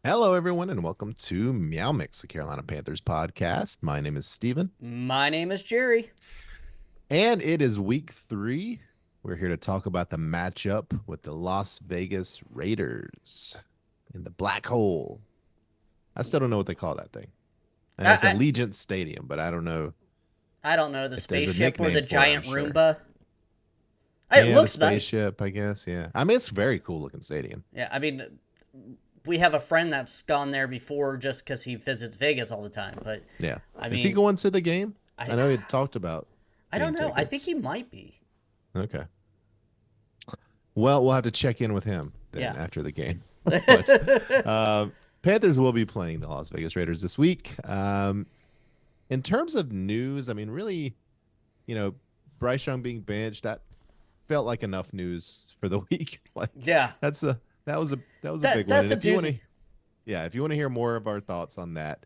Hello, everyone, and welcome to MeowMix, the Carolina Panthers podcast. My name is Steven. My name is Jerry. And it is week 3. We're here to talk about the matchup with the Las Vegas Raiders in the black hole. I still don't know what they call that thing. And it's I, Allegiant Stadium, but I don't know I don't know, the if there's a spaceship or nickname the for it, I'm giant sure. Roomba. It Yeah, the looks nice. spaceship, I guess, yeah. I mean, it's a very cool looking stadium. Yeah, I mean, we have a friend that's gone there before just because he visits Vegas all the time. But Yeah. I Is he mean, going to the game? I I know he had talked about I don't getting know. I think tickets. he might be. Okay. Well, we'll have to check in with him then Yeah. after the game. But Panthers will be playing the Las Vegas Raiders this week. In terms of news, I mean, really, Bryce Young being benched, that felt like enough news for the week. Like Yeah. that was a big one. That's And a if you want to, doozy. if you want to hear more of our thoughts on that,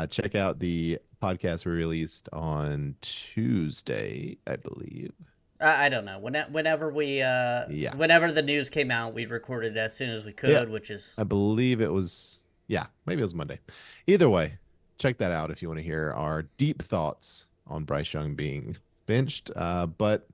check out the podcast we released on Tuesday, I believe. I don't know. Whenever Yeah. whenever the news came out, we recorded it as soon as we Yeah. could, which is I believe it was, maybe it was Monday. Either way, check that out if you want to hear our deep thoughts on Bryce Young being benched. But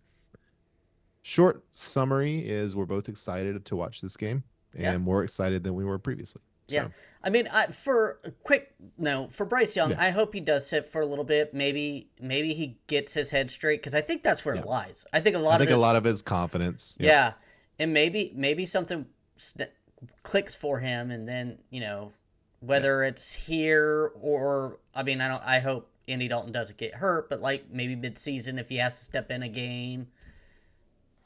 short summary is we're both excited to watch this game yeah. and more excited than we were previously. Yeah, So, I mean, for a quick note for Bryce Young, yeah, I hope he does sit for a little bit. Maybe he gets his head straight because I think that's where yeah. it lies. I think a I lot of think this, a lot of his confidence. Yep. yeah, and maybe something clicks for him, and then whether it's here or I mean, I hope Andy Dalton doesn't get hurt, but like maybe mid-season if he has to step in a game,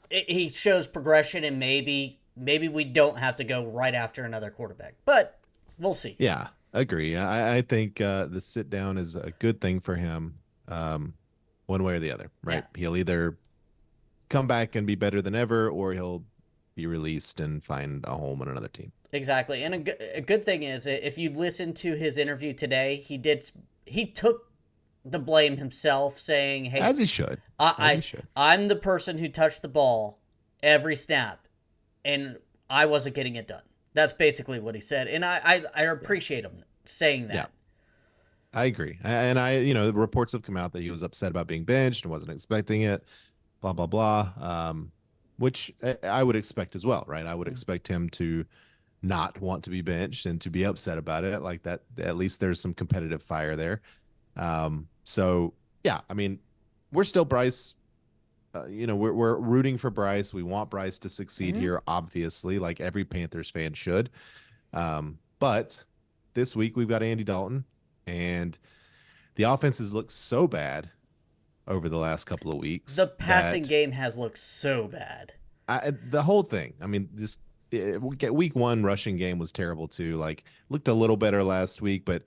he shows progression, and maybe we don't have to go right after another quarterback, but we'll see. Yeah, agree. I think the sit down is a good thing for him, one way or the other, right? Yeah. He'll either come back and be better than ever, or he'll be released and find a home on another team. Exactly. And a good thing is, if you listen to his interview today, he took the blame himself, saying, "Hey, As he should. I'm the person who touched the ball every snap, and I wasn't getting it done." That's basically what he said, and I appreciate him saying that. Yeah. I agree. And the reports have come out that he was upset about being benched and wasn't expecting it, blah, blah, blah, which I would expect as well, right? I would expect him to not want to be benched and to be upset about it. Like that, at least there's some competitive fire there. So, yeah, I mean, we're still Bryce. We're rooting for Bryce. We want Bryce to succeed here, obviously, like every Panthers fan should. But this week we've got Andy Dalton, and the offenses look so bad over the last couple of weeks. The passing game has looked so bad. The whole thing. I mean, week 1 rushing game was terrible too. Like looked a little better last week, but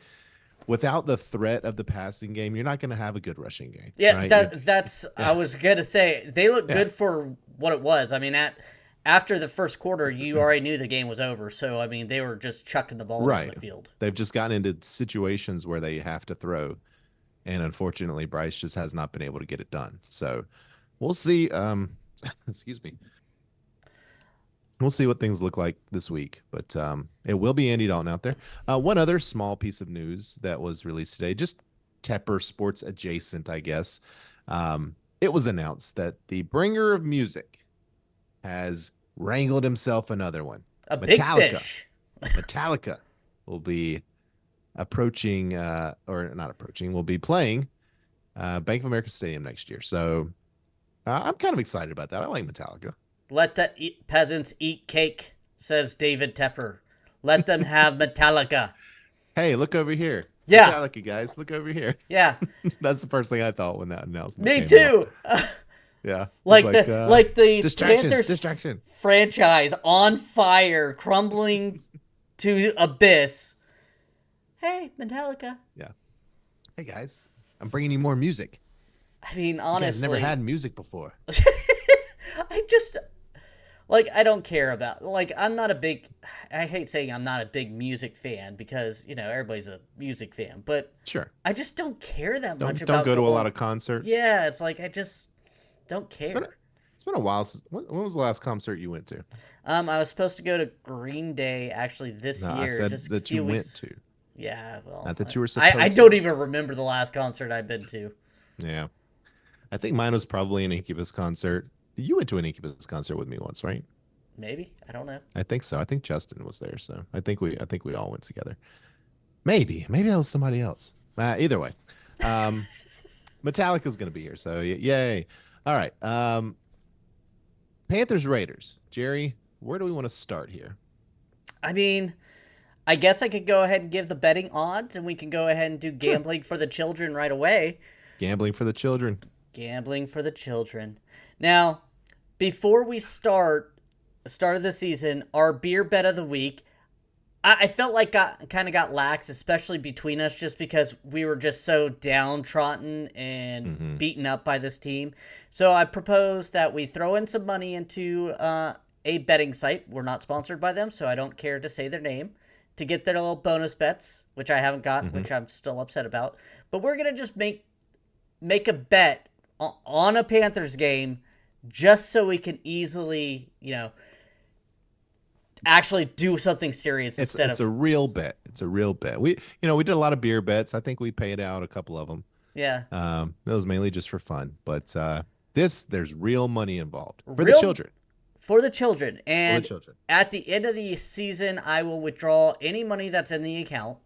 without the threat of the passing game, you're not going to have a good rushing game. Yeah, right? that's I was gonna say they look good for what it was. I mean, after the first quarter, you already knew the game was over. So I mean, they were just chucking the ball down the field. They've just gotten into situations where they have to throw, and unfortunately, Bryce just has not been able to get it done. So we'll see. Excuse me. We'll see what things look like this week, but it will be Andy Dalton out there. One other small piece of news that was released today, just Tepper Sports adjacent, I guess. It was announced that the bringer of music has wrangled himself another one. A big fish. Metallica will be approaching, or not approaching, will be playing Bank of America Stadium next year. So I'm kind of excited about that. I like Metallica. Let the peasants eat cake, says David Tepper. Let them have Metallica. Hey, look over here. Yeah. Metallica, guys. Look over here. Yeah. That's the first thing I thought when that announcement Me came too. Yeah. Like the distraction. franchise on fire, crumbling to abyss. Hey, Metallica. Yeah. Hey, guys. I'm bringing you more music. I mean, honestly. You guys never had music before. I just... Like, I don't care about... Like, I'm not a big... I hate saying I'm not a big music fan because, everybody's a music fan. But sure, I just don't care that much don't about... go to a lot of concerts. Yeah, it's like, I just don't care. It's been a while since. When was the last concert you went to? I was supposed to go to Green Day actually this No, I year, said just a that you few went weeks. to, Yeah, well, not that you were I supposed to don't go even to. remember the last concert I've been to. Yeah, I think mine was probably an Incubus concert. You went to an Incubus concert with me once, right? Maybe, I don't know. I think so. I think Justin was there, so I think we all went together. Maybe that was somebody else. Either way, um, Metallica's gonna be here, so yay! All right, Panthers Raiders. Jerry, where do we want to start here? I mean, I guess I could go ahead and give the betting odds, and we can go ahead and do Sure. gambling for the children right away. Gambling for the children. Gambling for the children. Now, before we start of the season, our beer bet of the week. I felt like got lax, especially between us, just because we were just so downtrodden and Hmm. beaten up by this team. So I propose that we throw in some money into a betting site. We're not sponsored by them, so I don't care to say their name to get their little bonus bets, which I haven't got, Hmm. which I'm still upset about. But we're gonna just make a bet on a Panthers game, just so we can easily, actually do something serious It's instead it's a of real bet. It's a real bet. We did a lot of beer bets. I think we paid out a couple of them. yeah. That was mainly just for fun. But there's real money involved for the Real children. for the children. For the And children. at the end of the season, I will withdraw any money that's in the account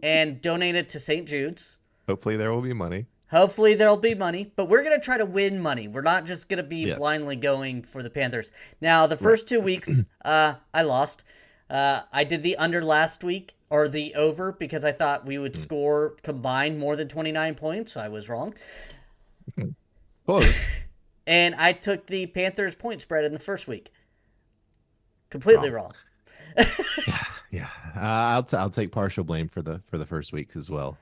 and donate it to St. Jude's. Hopefully there will be money. Hopefully there'll be money, but we're gonna try to win money. We're not just gonna be Yes. blindly going for the Panthers. Now, the Right. first 2 weeks, I lost. I did the under last week or the over because I thought we would Mm. score combined more than 29 points. I was wrong, Close. and I took the Panthers point spread in the first week. Completely Wrong. wrong. Yeah. Yeah. I'll take partial blame for the first week as well.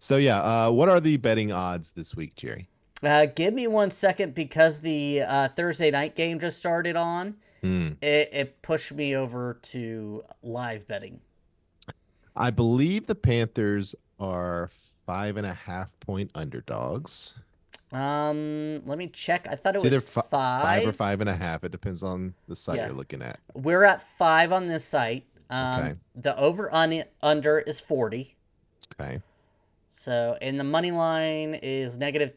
So yeah. What are the betting odds this week, Jerry? Give me 1 second because the Thursday night game just started on. Hmm. It pushed me over to live betting. I believe the Panthers are 5.5 point underdogs. Let me check. I thought it It's either was five or five. 5.5. It depends on the site Yeah, you're looking at. we're at five on this site. Okay. The under is 40. Okay. So, and the money line is negative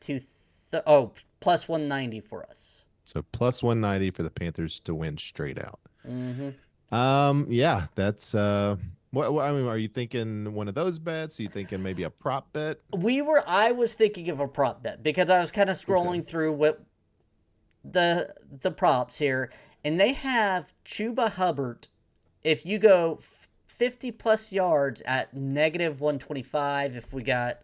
oh, plus 190 for us. So plus 190 for the Panthers to win straight out. Mm-hmm. Yeah, that's I mean, are you thinking one of those bets? Are you thinking maybe a prop bet? I was thinking of a prop bet because I was kind of Okay. scrolling through what the props here, and they have Chuba Hubbard. If you go 50 plus yards at negative 125, if we got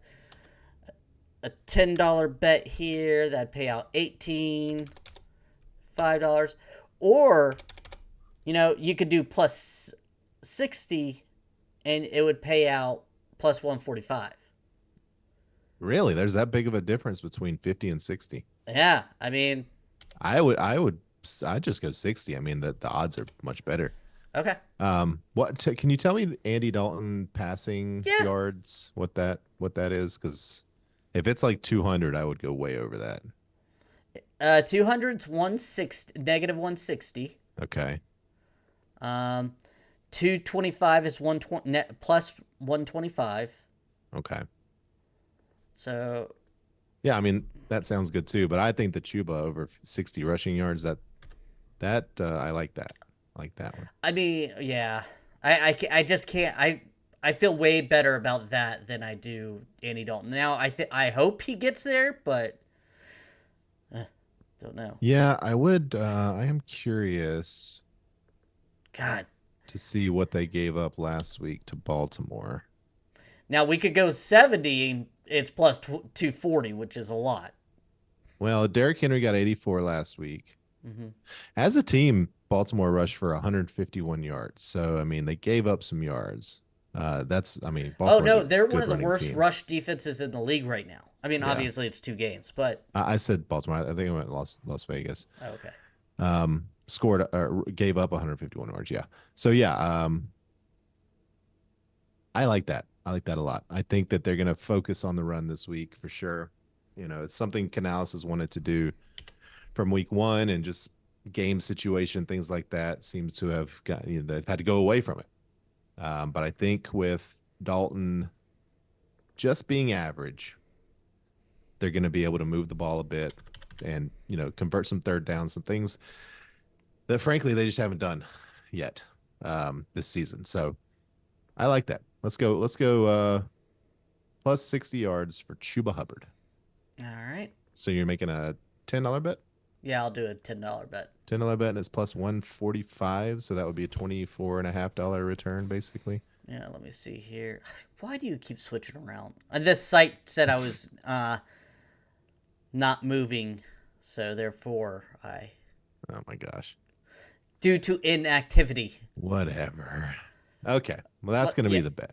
a $10 bet here, that'd pay out 18, $5. Or, you could do plus 60 and it would pay out plus 145. Really? There's that big of a difference between 50 and 60. Yeah, I mean, I'd just go 60. I mean, the odds are much better. okay. Can you tell me the Andy Dalton passing Yeah. yards? What that is? Because if it's like 200, I would go way over that. 200's 160, negative 160. Okay. Um, 225 is 120 net plus 125. Okay. So, Yeah, I mean that sounds good too, but I think the Chuba over 60 rushing yards that I like that. I like that one. I mean, yeah. I just can't. I feel way better about that than I do Andy Dalton. Now, I hope he gets there, but don't know. Yeah, I am curious God. to see what they gave up last week to Baltimore. Now, we could go 70 and it's plus 240, which is a lot. Well, Derrick Henry got 84 last week. Hmm. As a team, Baltimore rushed for 151 yards. So, I mean, they gave up some yards. I mean, Oh, Baltimore's no, a they're one good of the running worst team. rush defenses in the league right now. I mean, Yeah. obviously, it's 2 games, but. I said Baltimore. I think I went Las Vegas. Oh, okay. Scored or gave up 151 yards. Yeah. So yeah, I like that. I like that a lot. I think that they're going to focus on the run this week for sure. It's something Canales has wanted to do from week one and just game situation, things like that, seems to have got, they've had to go away from it. But I think with Dalton just being average, they're going to be able to move the ball a bit and, convert some third downs, some things that frankly they just haven't done yet this season. So I like that. Let's go. Let's go plus 60 yards for Chuba Hubbard. All right. So you're making a $10 bet? Yeah, I'll do a $10 bet. $10 bet and it's plus 145. So that would be a $24.50 return, basically. Yeah, let me see here. Why do you keep switching around? This site said I was not moving, so therefore I. Oh my gosh. Due to inactivity. Whatever. Okay. Well, that's going to be the bet.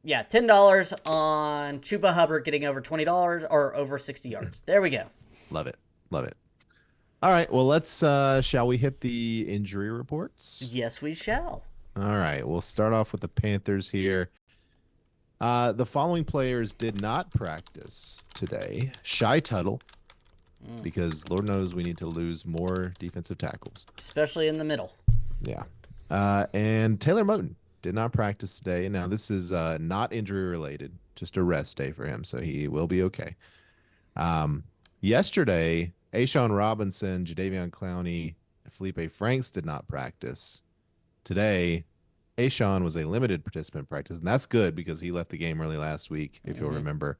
Yeah, $10 on Chuba Hubbard getting over $20 or over 60 yards. There we go. Love it. Love it. All right. Well, shall we hit the injury reports? Yes, we shall. All right. We'll start off with the Panthers here. The following players did not practice today. Shy Tuttle, because Lord knows we need to lose more defensive tackles. Especially in the middle. Yeah. And Taylor Moton did not practice today. Now, this is not injury related, just a rest day for him, so he will be okay. Yesterday, A'Shawn Robinson, Jadeveon Clowney, Felipe Franks did not practice. Today, A'Shawn was a limited participant practice, and that's good because he left the game early last week, if you'll remember.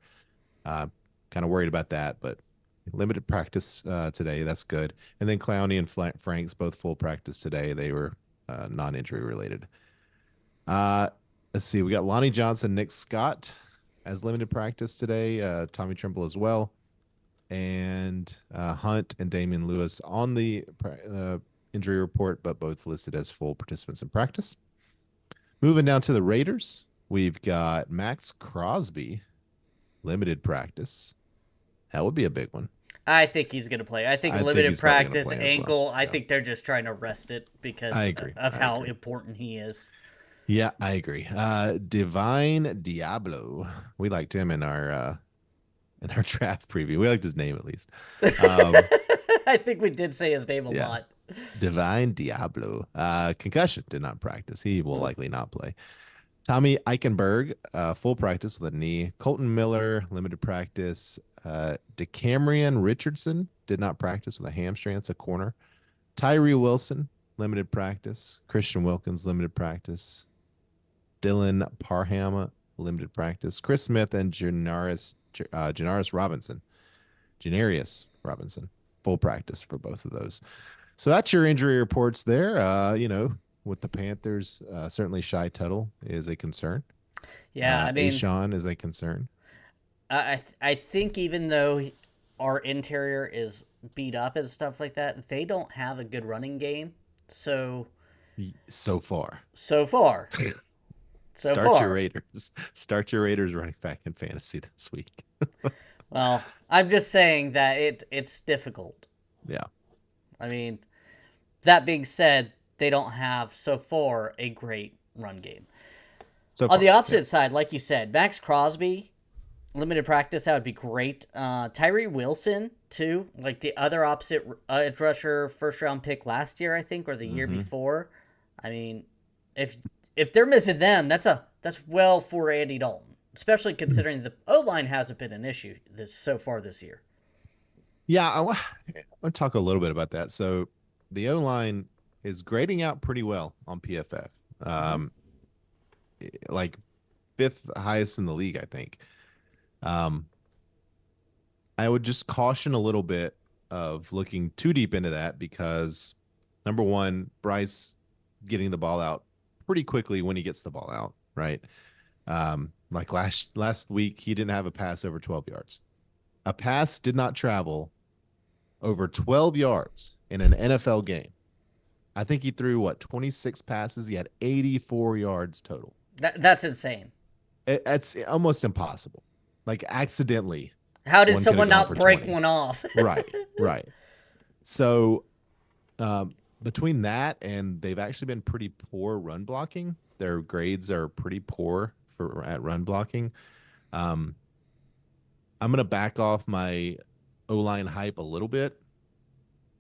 Kind of worried about that, but limited practice today. That's good. And then Clowney and Franks both full practice today. They were non-injury related. Let's see. We got Lonnie Johnson, Nick Scott as limited practice today. Tommy Tremble as well. And Hunt and Damian Lewis on the injury report, but both listed as full participants in practice. Moving down to the Raiders, we've got Max Crosby, limited practice. That would be a big one. I think he's going to play. I think limited practice, ankle, well. I think they're just trying to rest it because of how important he is. Yeah, I agree. Divine Diablo. We liked him in our draft preview. We liked his name at least. I think we did say his name a lot. Divine Diablo. Concussion, did not practice. He will likely not play. Tommy Eichenberg, full practice with a knee. Colton Miller, limited practice. DeCamerion Richardson did not practice with a hamstring. That's a corner. Tyree Wilson, limited practice. Christian Wilkins, limited practice. Dylan Parham, limited practice. Chris Smith and Janarius Robinson. Janarius Robinson, full practice for both of those. So that's your injury reports there. With the Panthers, certainly Shy Tuttle is a concern. Yeah, I mean, A'Shawn is a concern. I think even though our interior is beat up and stuff like that, they don't have a good running game. So far. Start your Raiders. Start your Raiders running back in fantasy this week. Well, I'm just saying that it's difficult. Yeah. I mean, that being said, they don't have so far a great run game. On the opposite side, like you said, Max Crosby, limited practice, that would be great. Tyree Wilson, too, like the other opposite edge rusher, first-round pick last year, I think, or the year before. I mean, if they're missing them, that's well for Andy Dalton, especially considering the O-line hasn't been an issue so far this year. Yeah, I want to talk a little bit about that. So the O-line is grading out pretty well on PFF. Like fifth highest in the league, I think. I would just caution a little bit of looking too deep into that because, number one, Bryce getting the ball out pretty quickly when he gets the ball out, right? Like last week, he didn't have a pass over 12 yards. A pass did not travel over 12 yards in an NFL game. I think he threw, 26 passes? He had 84 yards total. That's insane. It's almost impossible. Like, accidentally. How did someone not break 20. One off? Right. So, between that and they've actually been pretty poor run blocking. Their grades are pretty poor at run blocking. I'm going to back off my O-line hype a little bit.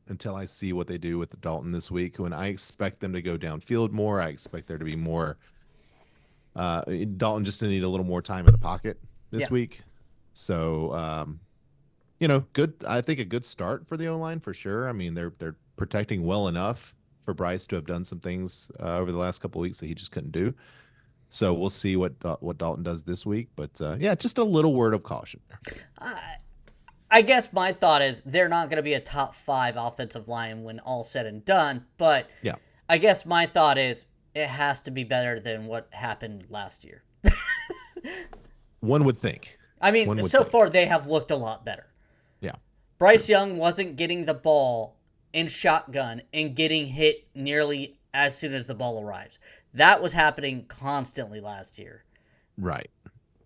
until I see what they do with Dalton this week. When I expect them to go downfield more, I expect there to be more. Dalton just need a little more time in the pocket this Yeah. week. So, good. I think a good start for the O line for sure. I mean, they're protecting well enough for Bryce to have done some things over the last couple of weeks that he just couldn't do. So we'll see what Dalton does this week. But yeah, just a little word of caution there. I guess my thought is they're not going to be a top 5 offensive line when all said and done, but Yeah, I guess my thought is it has to be better than what happened last year. one would think. I mean, so far they have looked a lot better. Yeah. Bryce Young wasn't getting the ball in shotgun and getting hit nearly as soon as the ball arrives. That was happening constantly last year. Right.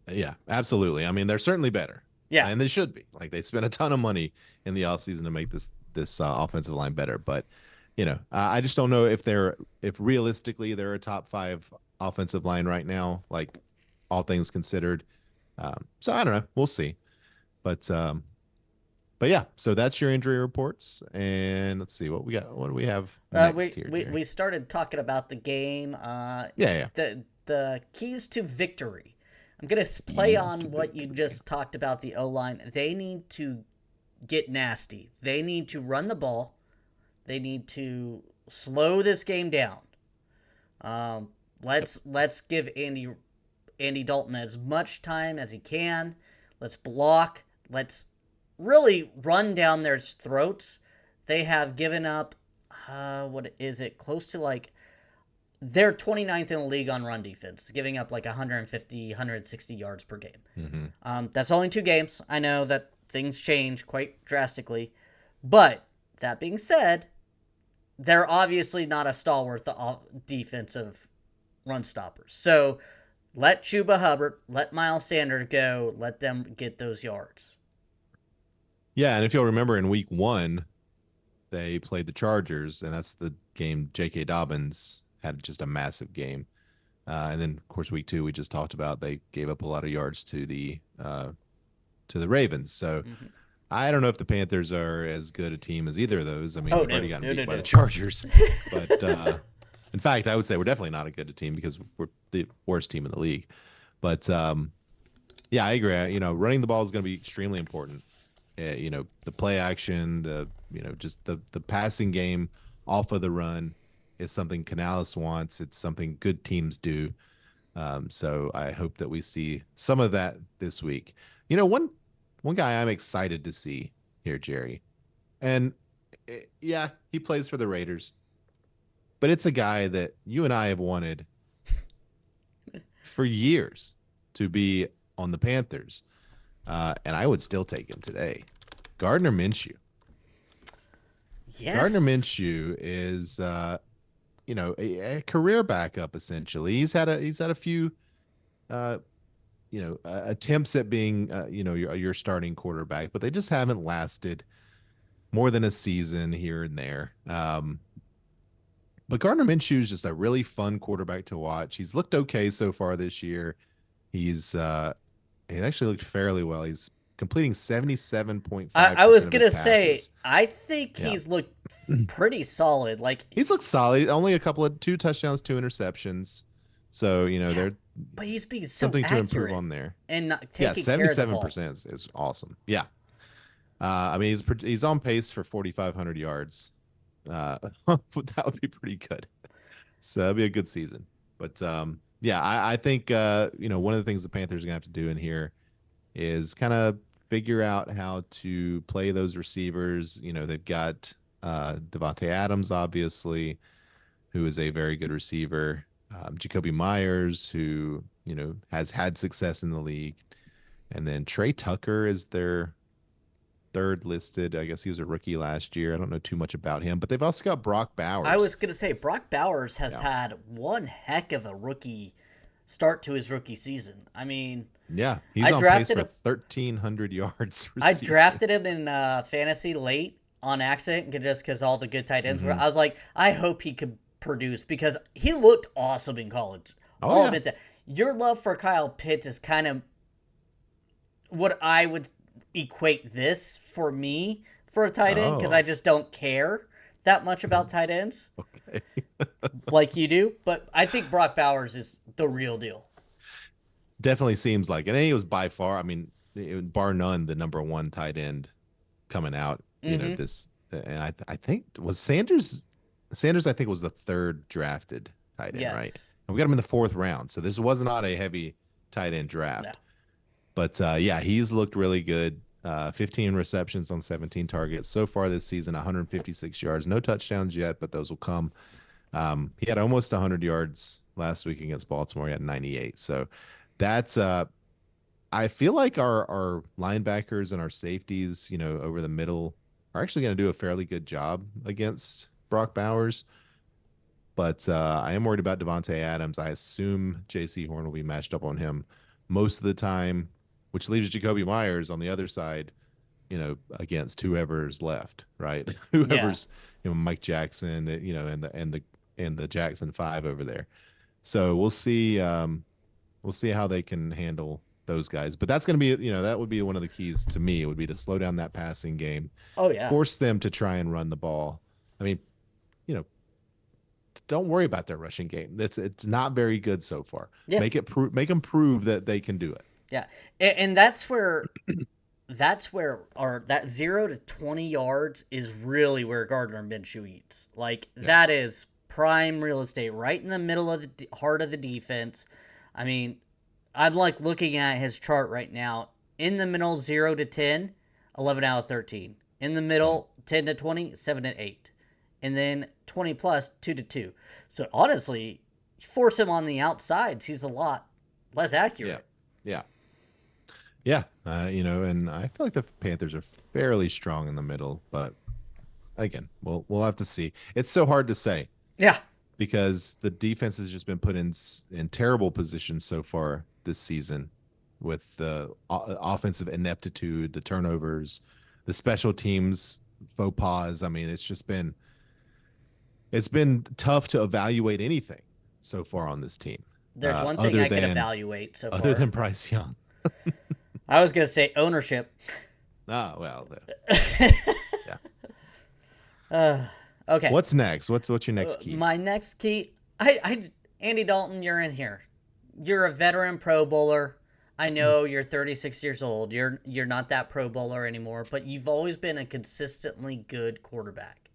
Yeah, absolutely. I mean, they're certainly better. Yeah. And they should be. Like, they spent a ton of money in the offseason to make this offensive line better. But, I just don't know if realistically they're a top 5 offensive line right now, like all things considered. So I don't know. We'll see. But yeah, so that's your injury reports. And let's see what we got. What do we have next here, Jerry? We started talking about the game. Yeah. The keys to victory. I'm going to play on what you just talked about, the O-line. They need to get nasty. They need to run the ball. They need to slow this game down. Let's give Andy Dalton as much time as he can. Let's block. Let's really run down their throats. They have given up, what is it, close to like, they're 29th in the league on run defense, giving up like 150, 160 yards per game. Mm-hmm. That's only 2 games. I know that things change quite drastically. But that being said, they're obviously not a stalwart defensive run stoppers. So let Chuba Hubbard, let Miles Sanders go, let them get those yards. Yeah, and if you'll remember in week 1, they played the Chargers, and that's the game J.K. Dobbins had just a massive game. And then, of course, week 2, we just talked about, they gave up a lot of yards to the Ravens. So I don't know if the Panthers are as good a team as either of those. I mean, we've already gotten beat by the Chargers. But in fact, I would say we're definitely not a good team because we're the worst team in the league. But yeah, I agree. Running the ball is going to be extremely important. The play action, just the passing game off of the run is something Canales wants. It's something good teams do. So I hope that we see some of that this week. One guy I'm excited to see here, Jerry, and yeah, he plays for the Raiders, but it's a guy that you and I have wanted for years to be on the Panthers. And I would still take him today. Gardner Minshew. Yes. Gardner Minshew is, a career backup essentially. He's had a few, attempts at being, your starting quarterback, but they just haven't lasted more than a season here and there. But Gardner Minshew is just a really fun quarterback to watch. He's looked okay so far this year. He actually looked fairly well. He's completing 77.5%. I was going to say, I think he's looked pretty solid. Like, he's looked solid. Only 2 touchdowns, 2 interceptions. So, but he's being so something accurate to improve on there. And not taking care of the ball. 77% is awesome. Yeah. I mean, he's on pace for 4,500 yards. That would be pretty good. So that'd be a good season. But yeah, I think one of the things the Panthers are gonna have to do in here is kind of figure out how to play those receivers. They've got Devontae Adams, obviously, who is a very good receiver. Jacoby Myers, who has had success in the league, and then Trey Tucker is their 3rd listed. I guess he was a rookie last year. I don't know too much about him, but they've also got Brock Bowers. I was going to say, Brock Bowers has had one heck of a rookie start to his rookie season. I mean, yeah, he's on pace for 1,300 yards receiving. I drafted him in fantasy late on accident just because all the good tight ends were. I was like, I hope he could produce because he looked awesome in college. Oh, yeah. Your love for Kyle Pitts is kind of what I would equate this for me for a tight end because I Oh, just don't care that much about tight ends okay. like you do. But I think Brock Bowers is the real deal. Definitely seems like, and he was by far, I mean, bar none, the number one tight end coming out. Mm-hmm. This, and I think was Sanders. Sanders, I think, was the third drafted tight end, right? Yes. And we got him in the fourth round, so this was not a heavy tight end No. draft. But yeah, he's looked really good. 15 receptions on 17 targets so far this season, 156 yards. No touchdowns yet, but those will come. He had almost 100 yards last week against Baltimore. He had 98. So that's I feel like our linebackers and our safeties, over the middle, are actually going to do a fairly good job against Brock Bowers. But I am worried about Devontae Adams. I assume J.C. Horn will be matched up on him most of the time, which leaves Jacoby Myers on the other side, against whoever's left, right? Yeah. Whoever's, Mike Jackson, and the Jackson Five over there. So we'll see. We'll see how they can handle those guys. But that's going to be, that would be one of the keys to me. It would be to slow down that passing game, Oh yeah. force them to try and run the ball. I mean, you know, don't worry about their rushing game. It's not very good so far. Yeah. Make them prove that they can do it. Yeah. And that's where our that 0 to 20 yards is really where Gardner Minshew eats. Like Yeah. that is prime real estate right in the middle of the heart of the defense. I mean, I'm like looking at his chart right now. In the middle, 0 to 10, 11 out of 13. In the Mhm. middle, 10 to 20, 7 to 8. And then 20 plus, 2 to 2. So honestly, you force him on the outsides, he's a lot less Yeah. accurate. Yeah. Yeah. And I feel like the Panthers are fairly strong in the middle, but again, we'll have to see. It's so hard to say Yeah. because the defense has just been put in terrible positions so far this season with the offensive ineptitude, the turnovers, the special teams faux pas. I mean, it's been tough to evaluate anything so far on this team, There's one thing other I could than evaluate so other far. than Bryce Young. I was going to say ownership. Ah, well, yeah. Okay. What's next? What's your next key? My next key, Andy Dalton, you're in here. You're a veteran Pro Bowler. I know you're 36 years old. You're not that Pro Bowler anymore, but you've always been a consistently good quarterback.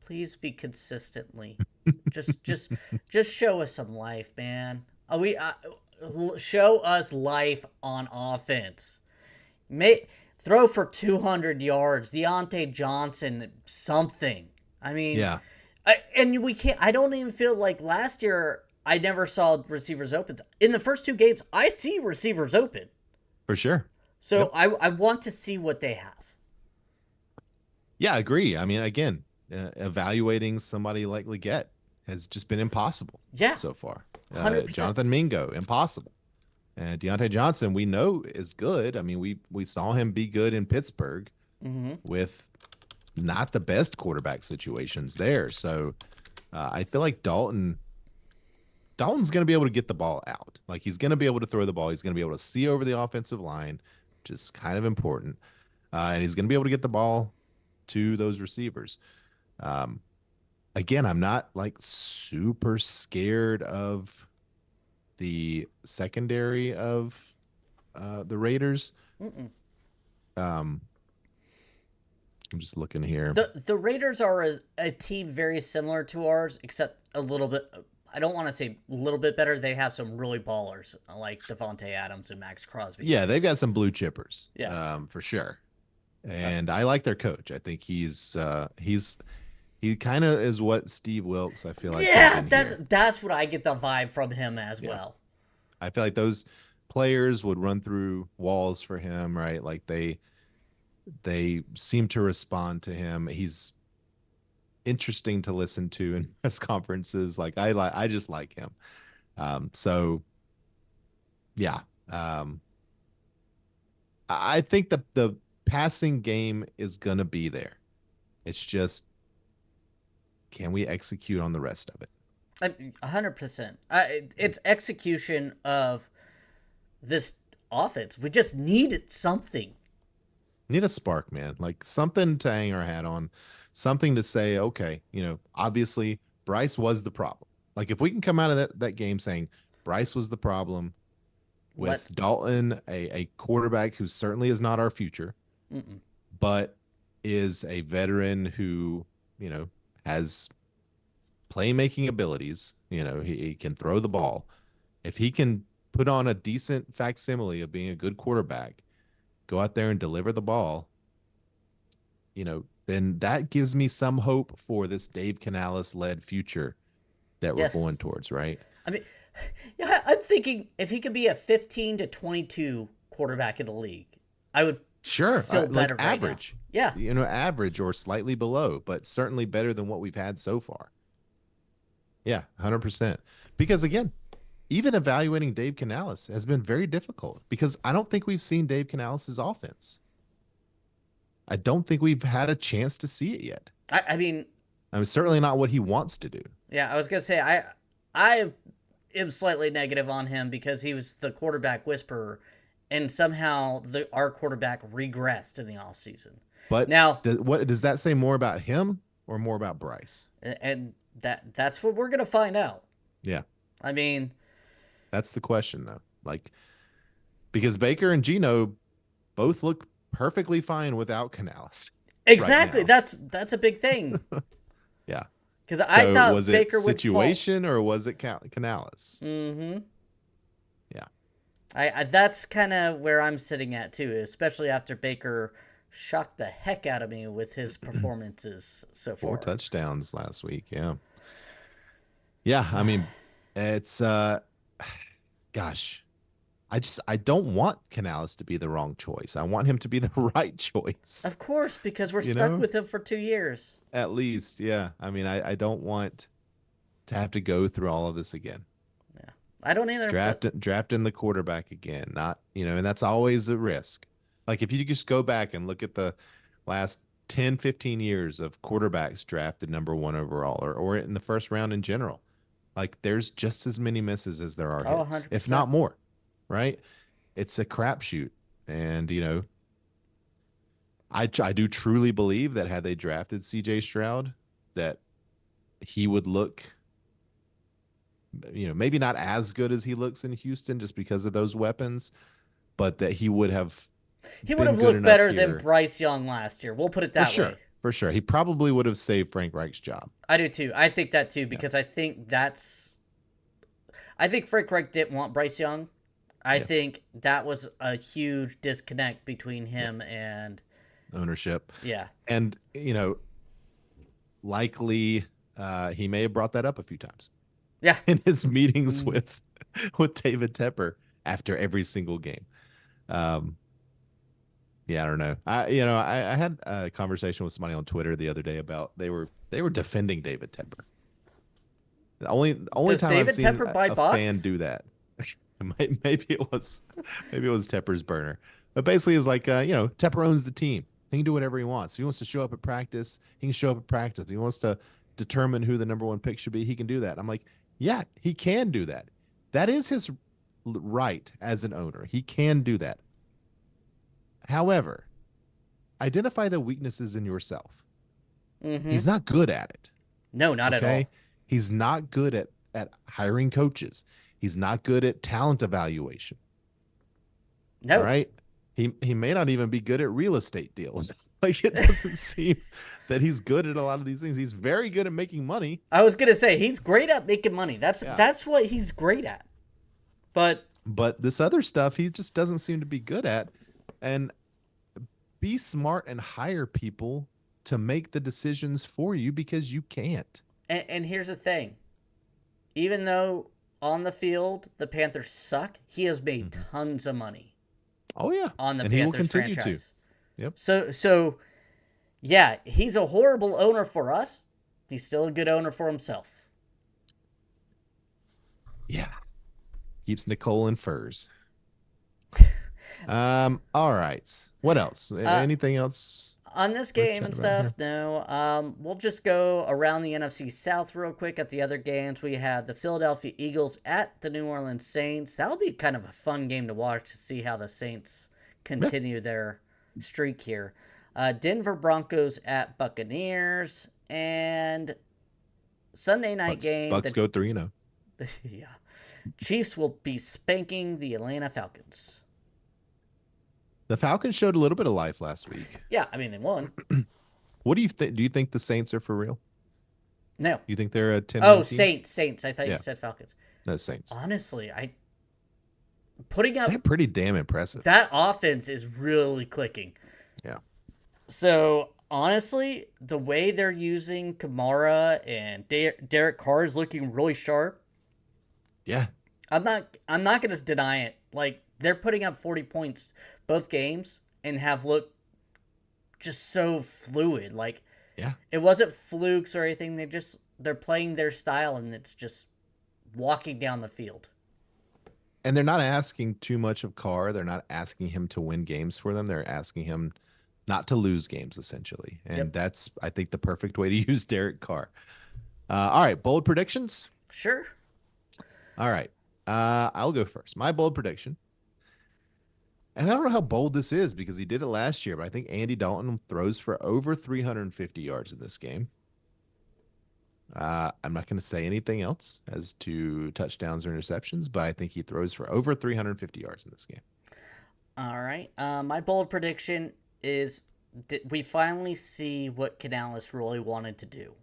Please be consistently. Just just just show us some life, man. Show us life on offense. May throw for 200 yards. Deontay Johnson, something. I mean, Yeah, and we can't. I don't even feel like last year. I never saw receivers open. In the first two games, I see receivers open. for sure. So Yep. I want to see what they have. Yeah, I agree. I mean, again, evaluating somebody like Leggett has just been impossible Yeah, so far. 100%. Jonathan Mingo, impossible. And Deontay Johnson, we know is good. I mean, we saw him be good in Pittsburgh Mm-hmm. with not the best quarterback situations there. So I feel like Dalton's going to be able to get the ball out. Like he's going to be able to throw the ball. He's going to be able to see over the offensive line, which is kind of important. And he's going to be able to get the ball to those receivers. Um, Again, I'm not like super scared of the secondary of the Raiders. Mm-mm. Um, I'm just looking here. The Raiders are a team very similar to ours, except a little bit. I don't want to say a little bit better. They have some really ballers like Devontae Adams and Max Crosby. Yeah, they've got some blue chippers, Yeah, for sure. uh, And I like their coach. I think he kind of is what Steve Wilkes I feel like could have yeah. been That's here. that's what I get the vibe from him as Yeah, well. I feel like those players would run through walls for him, right? Like they seem to respond to him. He's interesting to listen to in press conferences. Like I just like him. So yeah, I think the passing game is gonna be there. It's just can we execute on the rest of it? 100%. It's execution of this offense. We just needed something. Need a spark, man. Like something to hang our hat on, something to say, okay, obviously Bryce was the problem. Like if we can come out of that game saying Bryce was the problem with Let Dalton, a quarterback who certainly is not our future, mm-mm. but is a veteran who, has playmaking abilities. He can throw the ball. If he can put on a decent facsimile of being a good quarterback, go out there and deliver the ball, then that gives me some hope for this Dave Canales led future that we're going Yes. towards, right? I mean, yeah, I'm thinking if he could be a 15 to 22 quarterback in the league, I would Sure, feel like better right now. average, Yeah. average or slightly below, but certainly better than what we've had so far. Yeah, 100%. Because again, even evaluating Dave Canales has been very difficult because I don't think we've seen Dave Canales' offense. I don't think we've had a chance to see it yet. I mean, I mean, certainly not what he wants to do. yeah, I was gonna say I am slightly negative on him because he was the quarterback whisperer, and somehow our quarterback regressed in the off season. But Now, what does that say more about him or more about Bryce? and that's what we're gonna find out. Yeah, I mean, that's the question though. Like because Baker and Gino both look perfectly fine without Canales right exactly. now. That's a big thing Yeah. because I So was thought it Baker would fall. situation or was it Canales? Mm-hmm. Yeah. I that's kind of where I'm sitting at too, especially after Baker shocked the heck out of me with his performances so 4 far. touchdowns last week. Yeah. Yeah, I mean, it's gosh, I don't want Canales to be the wrong choice. I want him to be the right choice. Of course, because we're You stuck know, with him for 2 years. at least, yeah. I mean, I don't want to have to go through all of this again. Yeah, I don't either. But Drafting the quarterback again, not and that's always a risk. Like if you just go back and look at the last 10, 15 years of quarterbacks drafted number one overall or in the first round in general, like there's just as many misses as there are oh, hits, if 100%. not more, right? It's a crapshoot. And, I do truly believe that had they drafted CJ Stroud, that he would look, maybe not as good as he looks in Houston just because of those weapons, but that he would have He would been have good looked enough better than here Bryce Young last year. We'll put it for that way. sure. For sure. He probably would have saved Frank Reich's job. I do too. I think that too Yeah. because I think that's. I think Frank Reich didn't want Bryce Young. I Yeah. think that was a huge disconnect between Yeah. him and Ownership. yeah, And, likely he may have brought that up a few times yeah. in his meetings Mm. with David Tepper after every single game. Um, yeah, I don't know. I had a conversation with somebody on Twitter the other day about they were defending David Tepper. The only Does time I've David seen Tepper buy a fan bots? do that. Maybe it was Tepper's burner. But basically it's like Tepper owns the team. He can do whatever he wants. If he wants to show up at practice, he can show up at practice. If he wants to determine who the number one pick should be, he can do that. I'm like, yeah, he can do that. That is his right as an owner. He can do that. However, identify the weaknesses in yourself. Mm-hmm. He's not good at it. No, not at Okay? all. He's not good at hiring coaches. He's not good at talent evaluation. All No. right? He may not even be good at real estate deals. Like it doesn't seem that he's good at a lot of these things. He's very good at making money. I was gonna say he's great at making money. That's Yeah. that's what he's great at. But But this other stuff he just doesn't seem to be good at. And be smart and hire people to make the decisions for you because you can't. and here's the thing. Even though on the field the Panthers suck, he has made Mhm. tons of money Oh yeah. on the And he will Panthers continue to. franchise. Yep. So yeah, he's a horrible owner for us. He's still a good owner for himself. Yeah. Keeps Nicole in furs. All right. What else? Anything else On this worth game and chatting about stuff, here? no. We'll just go around the NFC South real quick at the other games. We had the Philadelphia Eagles at the New Orleans Saints. That'll be kind of a fun game to watch to see how the Saints Yeah. continue their streak here. Denver Broncos at Buccaneers, and Sunday night game. Bucks go 3-0. Yeah, Chiefs will be spanking the Atlanta Falcons. The Falcons showed a little bit of life last week. Yeah, I mean they won. What do you think? Do you think the Saints are for real? No. You think they're a 10 Oh, win team? Saints. I thought Yeah. you said Falcons. No, Saints. Honestly, I putting up They're pretty damn impressive. that offense is really clicking. Yeah. So honestly, the way they're using Kamara and Derek Carr is looking really sharp. Yeah. I'm not gonna deny it. Like they're putting up 40 points both games and have looked just so fluid. Like Yeah. it wasn't flukes or anything. They're playing their style and it's just walking down the field. And they're not asking too much of Carr. They're not asking him to win games for them. They're asking him not to lose games, essentially. And Yep. that's, I think, the perfect way to use Derek Carr. All right, bold predictions. Sure. All right. I'll go first. My bold prediction. And I don't know how bold this is because he did it last year, but I think Andy Dalton throws for over 350 yards in this game. I'm not going to say anything else as to touchdowns or interceptions, but I think he throws for over 350 yards in this game. All right. My bold prediction is we finally see what Canales really wanted to do.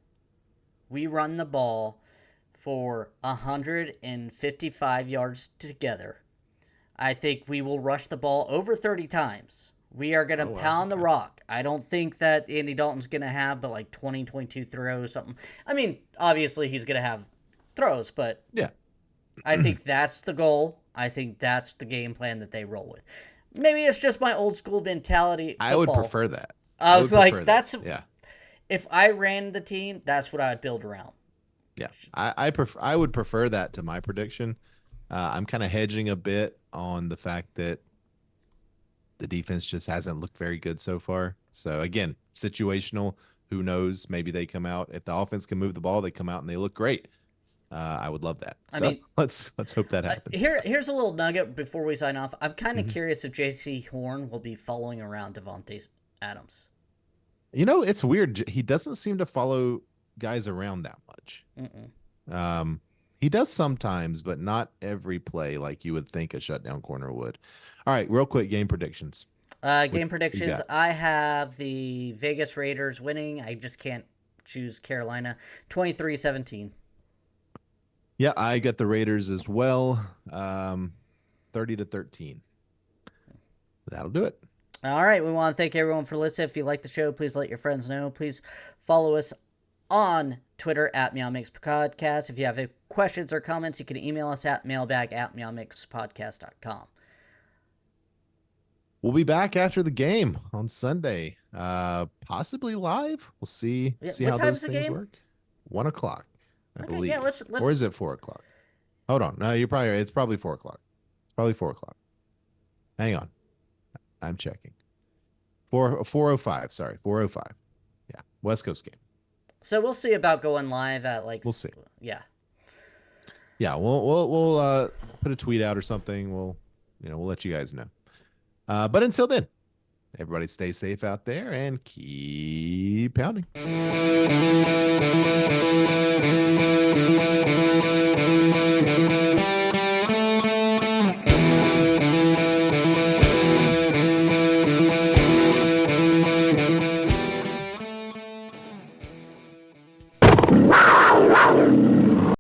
We run the ball for 155 yards together. I think we will rush the ball over 30 times. We are going to pound the rock. I don't think that Andy Dalton's going to have but like 20, 22 throws, something. I mean, obviously he's going to have throws, but yeah, I think that's the goal. I think that's the game plan that they roll with. Maybe it's just my old school mentality. Football. I would prefer that. I was like, that's yeah. If I ran the team, that's what I would build around. Yeah, I would prefer that to my prediction. I'm kind of hedging a bit on the fact that the defense just hasn't looked very good so far. So again, situational. Who knows? Maybe they come out. If the offense can move the ball, they come out and they look great. I would love that. So I mean, let's hope that happens. Here's a little nugget before we sign off. I'm kind of curious if J.C. Horn will be following around Devontae Adams. You know, it's weird. He doesn't seem to follow guys around that much. He does sometimes, but not every play like you would think a shutdown corner would. All right, real quick, game predictions. Game predictions. I have the Vegas Raiders winning. I just can't choose Carolina. 23-17. Yeah, I got the Raiders as well. 30-13. That'll do it. All right, we want to thank everyone for listening. If you like the show, please let your friends know. Please follow us on Twitter at MeowMix Podcast. If you have any questions or comments, you can email us at mailbag@meowmixpodcast.com. We'll be back after the game on Sunday, possibly live. We'll see how those things work. 1 o'clock, I believe. Yeah, let's. Or is it 4 o'clock? Hold on. No, it's probably 4 o'clock. It's probably 4 o'clock. Hang on. I'm checking. 4:05. Sorry, 4:05. Yeah, West Coast game. So we'll see about going live at like. We'll see. Yeah. Yeah, we'll put a tweet out or something. We'll let you guys know. But until then, everybody stay safe out there and keep pounding.